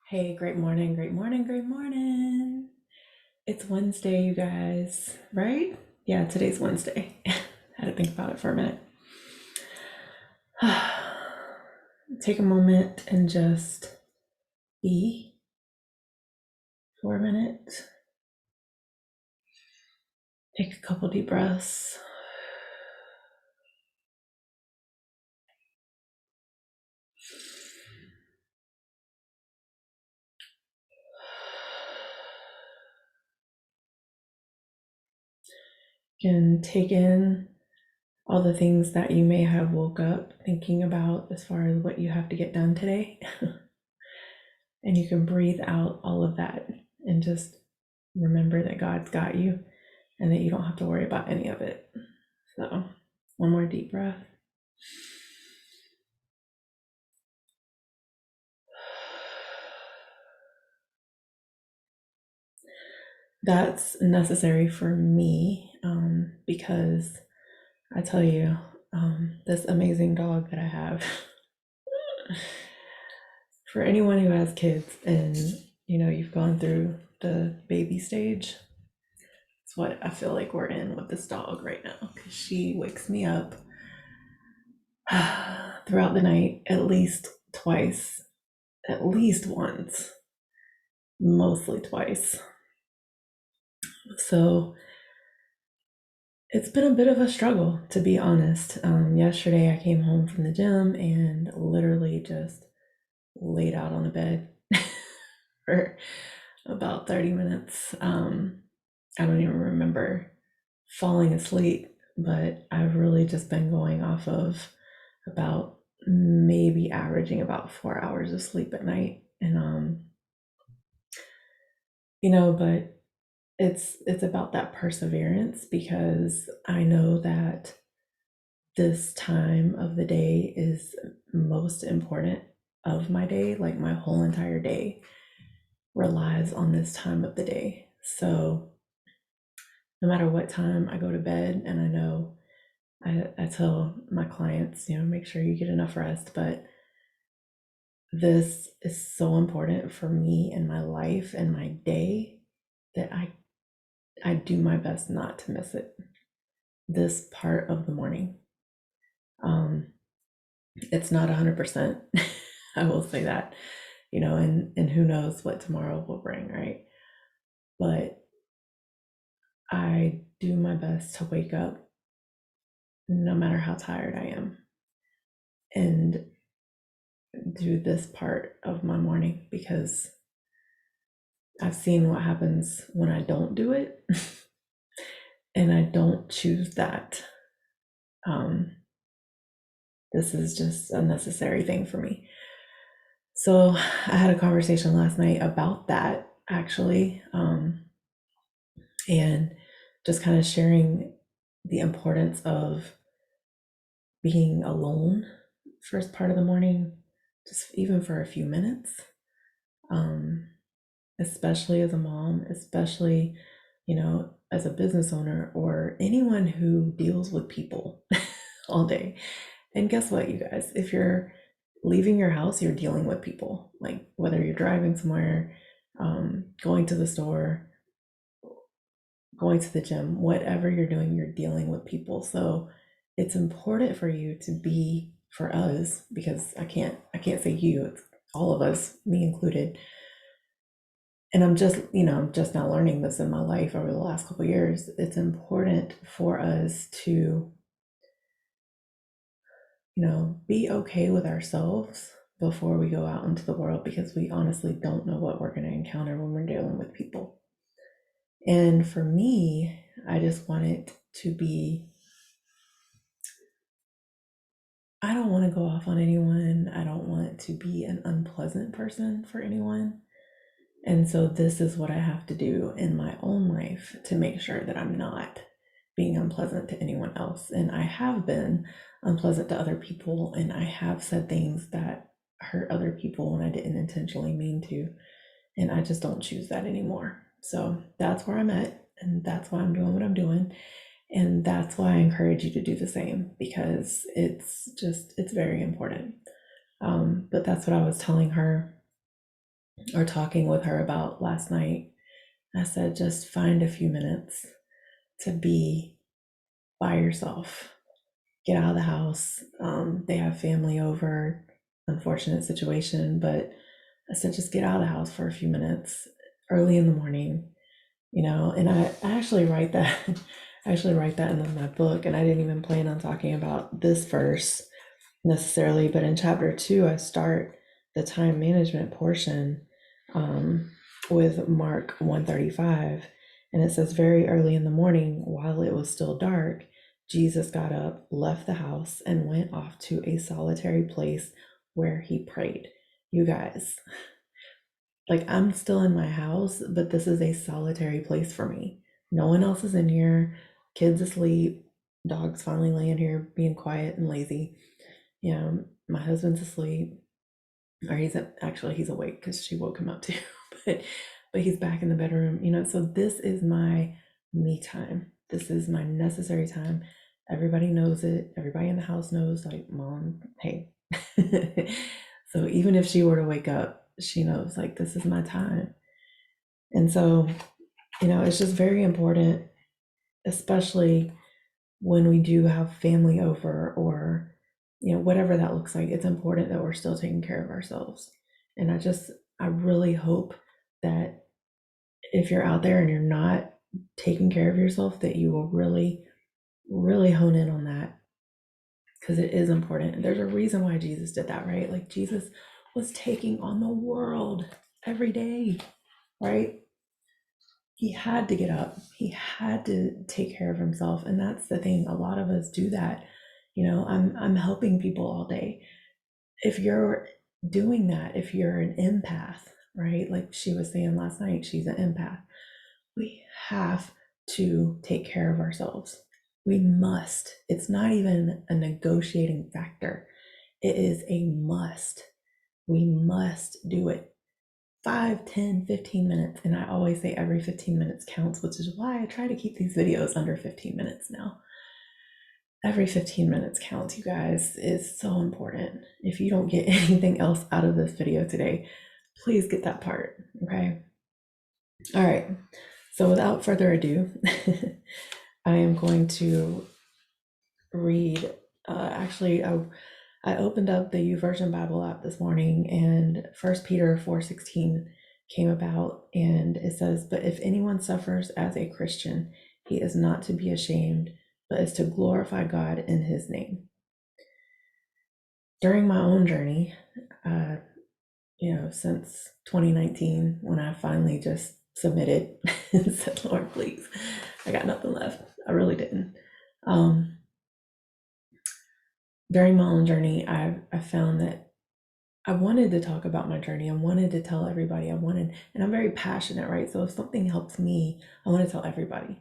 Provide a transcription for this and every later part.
Hey, great morning, great morning, great morning. It's Wednesday, you guys, right? Yeah, today's Wednesday. Had to think about it for a minute. Take a moment and just be for a minute. Take a couple deep breaths. You can take in all the things that you may have woke up thinking about as far as what you have to get done today. And you can breathe out all of that and just remember that God's got you and that you don't have to worry about any of it. So, one more deep breath. That's necessary for me because I tell you, this amazing dog that I have, for anyone who has kids and you've gone through the baby stage, it's what I feel like we're in with this dog right now because she wakes me up throughout the night at least twice, at least once, mostly twice. So it's been a bit of a struggle, to be honest. Yesterday, I came home from the gym and literally just laid out on the bed for about 30 minutes. I don't even remember falling asleep, but I've really just been going off of about maybe averaging about 4 hours of sleep at night. And, but it's about that perseverance because I know that this time of the day is most important of my day. Like my whole entire day relies on this time of the day. So no matter what time I go to bed, and I know I tell my clients, make sure you get enough rest, but this is so important for me and my life and my day that I do my best not to miss it. This part of the morning. It's not 100%. I will say that, and who knows what tomorrow will bring, right? But I do my best to wake up no matter how tired I am and do this part of my morning because I've seen what happens when I don't do it and I don't choose that. This is just a necessary thing for me. So I had a conversation last night about that actually, and just kind of sharing the importance of being alone first part of the morning, just even for a few minutes, um, especially as a mom, especially, as a business owner or anyone who deals with people all day. And guess what, you guys? If you're leaving your house, you're dealing with people, like whether you're driving somewhere, going to the store, going to the gym, whatever you're doing, you're dealing with people. So it's important for you to be, for us, because I can't say you, it's all of us, me included. And I'm just now learning this in my life over the last couple of years. It's important for us to, be okay with ourselves before we go out into the world because we honestly don't know what we're going to encounter when we're dealing with people. And for me, I just want it to be, I don't want to go off on anyone. I don't want to be an unpleasant person for anyone. And so this is what I have to do in my own life to make sure that I'm not being unpleasant to anyone else. And I have been unpleasant to other people, and I have said things that hurt other people when I didn't intentionally mean to. And I just don't choose that anymore. So that's where I'm at, and that's why I'm doing what I'm doing. And that's why I encourage you to do the same because it's very important. But that's what I was telling her or talking with her about last night. I said, just find a few minutes to be by yourself. Get out of the house. They have family over, unfortunate situation, but I said, just get out of the house for a few minutes early in the morning, and I actually write that. I actually write that in my book, and I didn't even plan on talking about this verse necessarily, but in chapter 2, I start the time management portion um, with Mark 135, and it says, very early in the morning, while it was still dark, Jesus got up, left the house, and went off to a solitary place where he prayed. You guys, like, I'm still in my house, but this is a solitary place for me. No one else is in here, kids asleep, dog's finally laying here being quiet and lazy. My husband's asleep, or he's awake because she woke him up too. but but he's back in the bedroom. So this is my me time. This is my necessary time. Everybody knows it. Everybody in the house knows, like, mom, hey. So even if she were to wake up, she knows, like, this is my time. And so, it's just very important, especially when we do have family over, or whatever that looks like. It's important that we're still taking care of ourselves. And I really hope that if you're out there and you're not taking care of yourself, that you will really, really hone in on that, because it is important. There's a reason why Jesus did that, right? Like, Jesus was taking on the world every day, right? He had to get up. He had to take care of himself. And that's the thing. A lot of us do that. I'm helping people all day. If you're doing that, if you're an empath, right? Like she was saying last night, she's an empath. We have to take care of ourselves. We must. It's not even a negotiating factor. It is a must. We must do it. 5, 10, 15 minutes. And I always say every 15 minutes counts, which is why I try to keep these videos under 15 minutes now. Every 15 minutes counts, you guys. It's so important. If you don't get anything else out of this video today, please get that part, okay? All right. So without further ado, I am going to read, actually, I opened up the YouVersion Bible app this morning, and 1 Peter 4:16 came about, and it says, but if anyone suffers as a Christian, he is not to be ashamed, but is to glorify God in his name. During my own journey, since 2019, when I finally just submitted and said, Lord, please, I got nothing left. I really didn't. During my own journey, I found that I wanted to talk about my journey. I wanted to tell everybody. And I'm very passionate, right? So if something helps me, I want to tell everybody.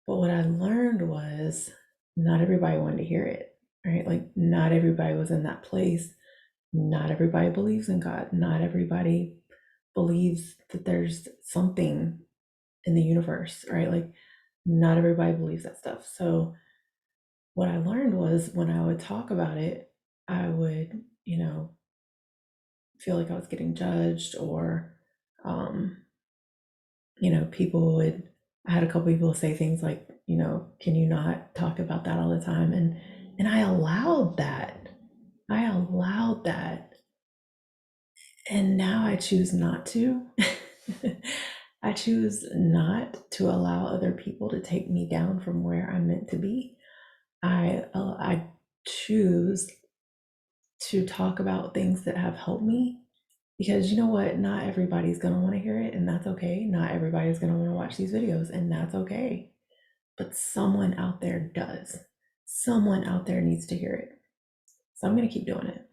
But what I learned was not everybody wanted to hear it, right? Like, not everybody was in that place. Not everybody believes in God. Not everybody believes that there's something in the universe, right? Like, not everybody believes that stuff. So what I learned was, when I would talk about it, I would, feel like I was getting judged, or, um, I had a couple people say things like, can you not talk about that all the time? And I allowed that. I allowed that. And now I choose not to. I choose not to allow other people to take me down from where I'm meant to be. I choose to talk about things that have helped me, because you know what? Not everybody's going to want to hear it, and that's okay. Not everybody's going to want to watch these videos, and that's okay. But someone out there does. Someone out there needs to hear it. So I'm going to keep doing it.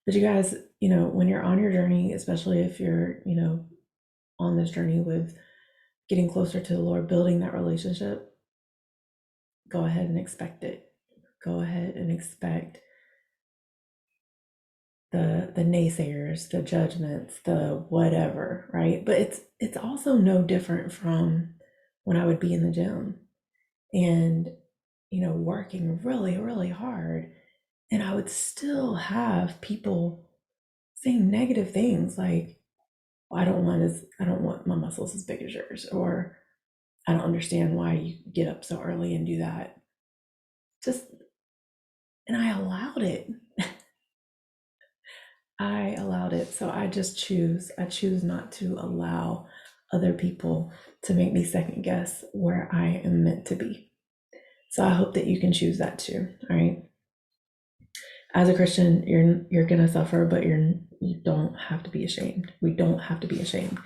But you guys, when you're on your journey, especially if you're, on this journey with getting closer to the Lord, building that relationship, go ahead and expect it. Go ahead and expect the naysayers, the judgments, the whatever, right? But it's also no different from when I would be in the gym and, working really, really hard, and I would still have people saying negative things like, well, I don't want my muscles as big as yours, or I don't understand why you get up so early and do that. Just, and I allowed it. I allowed it. So I choose not to allow other people to make me second guess where I am meant to be. So I hope that you can choose that too. All right. As a Christian, you're gonna suffer, but you don't have to be ashamed. We don't have to be ashamed.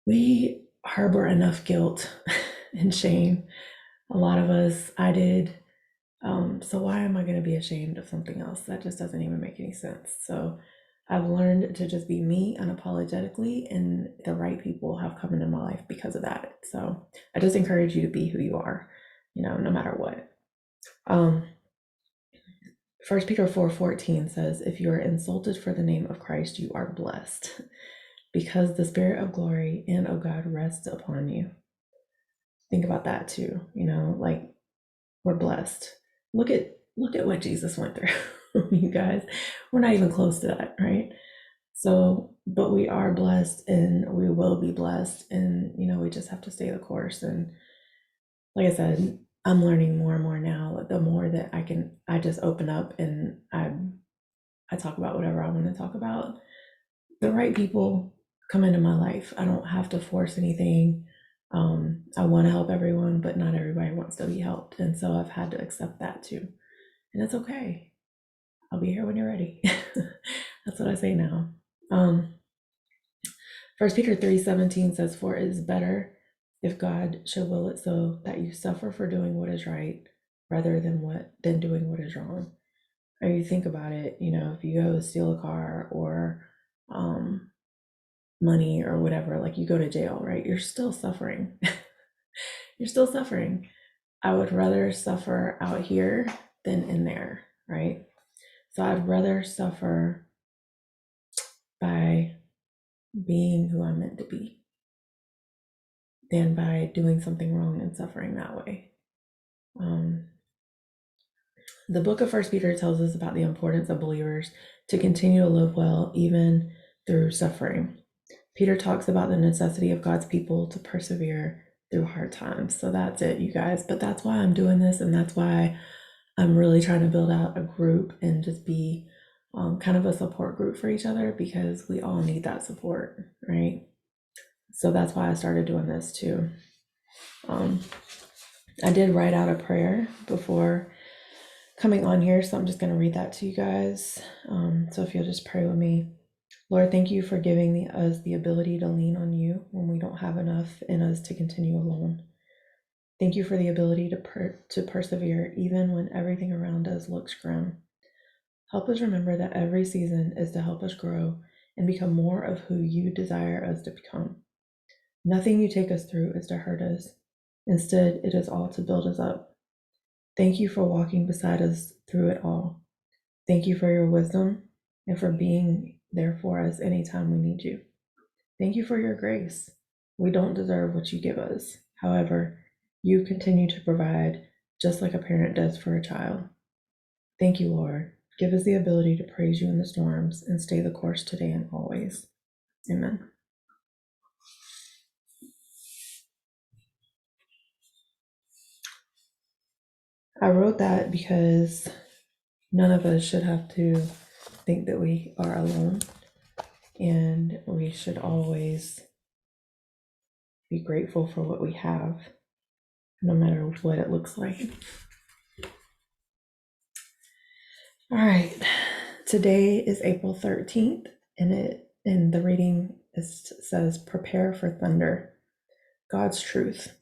We harbor enough guilt and shame. A lot of us, I did. So why am I going to be ashamed of something else? That just doesn't even make any sense. So I've learned to just be me unapologetically, and the right people have come into my life because of that. So I just encourage you to be who you are, no matter what. 1 Peter 4:14 says, if you are insulted for the name of Christ, you are blessed, because the Spirit of glory and of God rests upon you. Think about that too, like, we're blessed. Look at what Jesus went through. You guys, we're not even close to that, right? So, but we are blessed and we will be blessed, and we just have to stay the course. And like I said, I'm learning more and more now. The more that I just open up and I talk about whatever I want to talk about. The right people come into my life. I don't have to force anything. I want to help everyone, but not everybody wants to be helped. And so I've had to accept that too. And it's okay. I'll be here when you're ready. That's what I say now. 1 Peter 3:17 says, for it is better if God should will it so that you suffer for doing what is right rather than doing what is wrong. Or you think about it, if you go steal a car or money or whatever, like you go to jail, right? You're still suffering. You're still suffering. I would rather suffer out here than in there, right? So I'd rather suffer by being who I'm meant to be than by doing something wrong and suffering that way. The book of 1 Peter tells us about the importance of believers to continue to live well even through suffering. Peter talks about the necessity of God's people to persevere through hard times. So that's it, you guys. But that's why I'm doing this, and that's why I'm really trying to build out a group and just be kind of a support group for each other, because we all need that support, right? So that's why I started doing this too. I did write out a prayer before coming on here, so I'm just going to read that to you guys. So if you'll just pray with me. Lord, thank you for giving us the ability to lean on you when we don't have enough in us to continue alone. Thank you for the ability to persevere even when everything around us looks grim. Help us remember that every season is to help us grow and become more of who you desire us to become. Nothing you take us through is to hurt us. Instead, it is all to build us up. Thank you for walking beside us through it all. Thank you for your wisdom and for being there for us anytime we need you. Thank you for your grace. We don't deserve what you give us. However, you continue to provide just like a parent does for a child. Thank you, Lord. Give us the ability to praise you in the storms and stay the course today and always. Amen. I wrote that because none of us should have to think that we are alone, and we should always be grateful for what we have, no matter what it looks like. All right, today is April 13th, and the reading says, "Prepare for thunder, God's truth."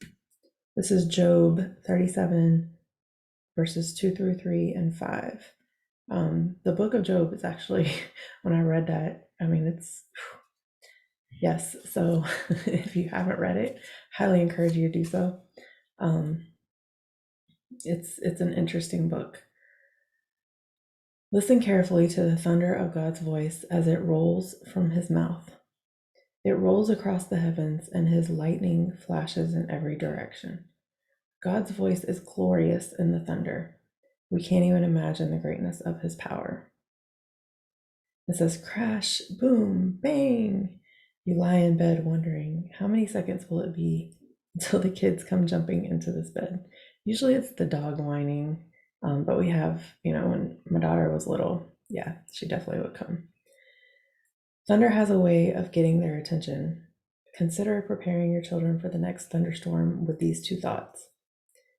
This is Job 37, verses 2 through 3 and 5. The book of Job is actually, when I read that, it's, yes. So if you haven't read it, highly encourage you to do so. It's an interesting book. Listen carefully to the thunder of God's voice as it rolls from his mouth. It rolls across the heavens, and his lightning flashes in every direction. God's voice is glorious in the thunder. We can't even imagine the greatness of his power. It says crash, boom, bang. You lie in bed wondering how many seconds will it be until the kids come jumping into this bed. Usually it's the dog whining, but we have, when my daughter was little, yeah, she definitely would come. Thunder has a way of getting their attention. Consider preparing your children for the next thunderstorm with these two thoughts.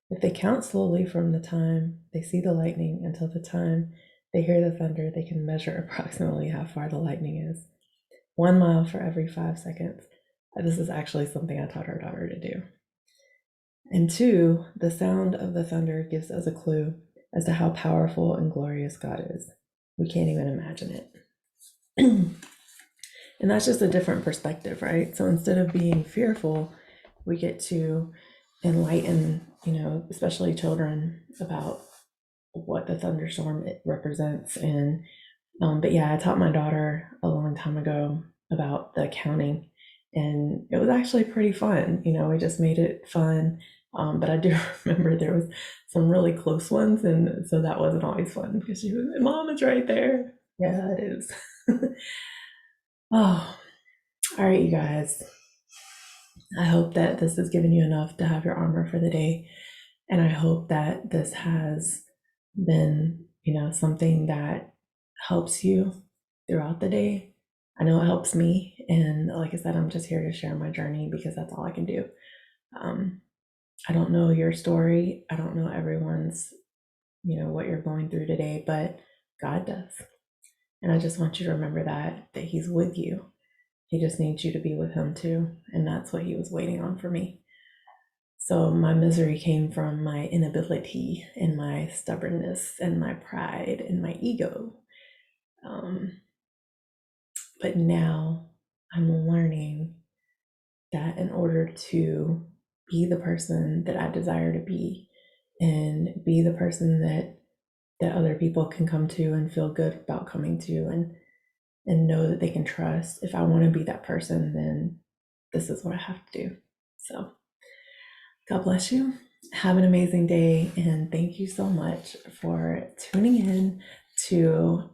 If they count slowly from the time they see the lightning until the time they hear the thunder, they can measure approximately how far the lightning is. 1 mile for every 5 seconds. This is actually something I taught our daughter to do. And two, the sound of the thunder gives us a clue as to how powerful and glorious God is. We can't even imagine it. And that's just a different perspective, right? So instead of being fearful, we get to enlighten, especially children, about what the thunderstorm it represents. And but yeah, I taught my daughter a long time ago about the counting, and it was actually pretty fun. We just made it fun. But I do remember there was some really close ones, and so that wasn't always fun because she was, Mom, it's right there. Yeah, it is. Oh, all right, you guys. I hope that this has given you enough to have your armor for the day. And I hope that this has been, something that helps you throughout the day. I know it helps me. And like I said, I'm just here to share my journey because that's all I can do. I don't know your story. I don't know everyone's, what you're going through today, but God does. And I just want you to remember that He's with you. He just needs you to be with Him too. And that's what He was waiting on for me. So my misery came from my inability and my stubbornness and my pride and my ego. But now I'm learning that in order to be the person that I desire to be and be the person that other people can come to and feel good about coming to and know that they can trust, if I want to be that person, then this is what I have to do. So God bless you. Have an amazing day. And thank you so much for tuning in to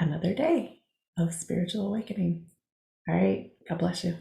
another day of spiritual awakening. All right. God bless you.